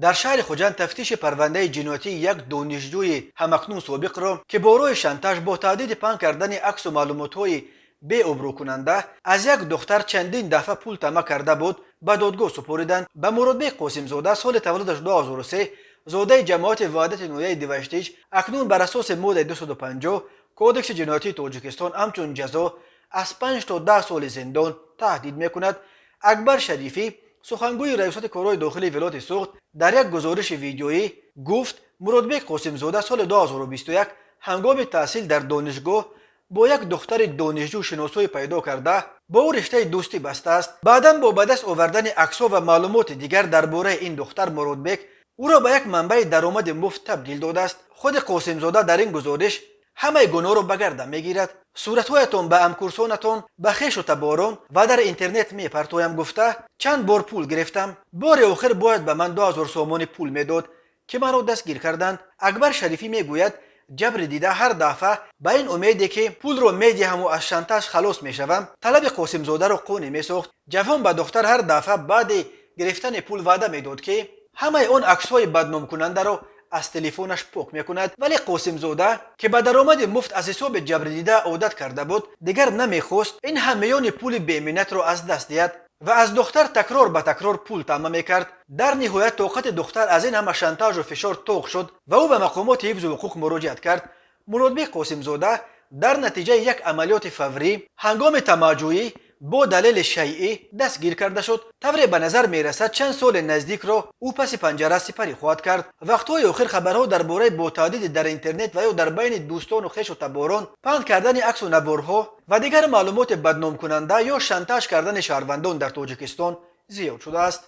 در شهر خوجند تفتیش پرونده جنایتی یک دانشجوی همکنون سابق را که با روی شانتاژ با تهدید پنهان کردن عکس و معلومات‌های بی ابرو کننده از یک دختر چندین دفعه پول طمع کرده بود به دادگاه سپردند. به مرادبه قاسم زاده سال تولدش 2003 زاده جماعت وحدت نویه دیوشتیج اکنون بر اساس ماده 250 کودکس جنایتی تاجیکستان همچون جزا از 5 تا 10 سال زندان تهدید میکند. اکبر شریفی سخنگوی ریاست کارهای داخلی ولایت سوخت در یک گزارش ویدیویی گفت مرادبه قاسم زاده سال 2021 هنگام تحصیل در دانشگاه با یک دختر دانشجو شناسایی پیدا کرده با او رشته دوستی بسته است. بعدا با به دست آوردن عکس‌ها و معلومات دیگر درباره این دختر مرادبه او را به یک منبع درآمد مفت تبدیل داده است. خود قاسم زاده در این گزارش همه گناه را به گردن میگیرد. صورتهایتان به همکرسانتان به خیش و تباران و در اینترنت میپرتایم گفته چند بار پول گرفتم، بار آخر باید به من 2000 سومان پول میداد که مرا دستگیر کردند. اکبر شریفی میگوید جبر دیده هر دفعه به این امیدی که پول رو میدهم و از شانتاژ خلاص میشوم طلب قاسم زاده رو قانع میساخت. جوان به دختر هر دفعه بعد گرفتن پول وعده میداد که همه اون عکس‌های بدنام کننده رو از تلفنش پاک میکند، ولی قاسم زاده که به درآمد مفت از حساب جبر دیده عادت کرده بود دیگر نمیخواست این همیان پول بی‌منت را از دست دهد و از دختر تکرار به تکرار پول طمع میکرد. در نهایت طاقت دختر از این همه شانتاژ و فشار طاق شد و او به مقامات حفظ حقوق مراجعت کرد. مرادبه قاسم زاده در نتیجه یک عملیات فوری هنگام طمع‌جویی با دلیل شیعی دستگیر کرده شد. طوری به نظر میرسد چند سال نزدیک را او پس پنجره سپری خواهد کرد. وقتهای آخر خبرها درباره با تهدید در اینترنت و یا در بین دوستان و خویش و تباران پهن کردن عکس و نوارها و دیگر معلومات بدنام کننده یا شانتاژ کردن شهروندان در تاجیکستان زیاد شده است.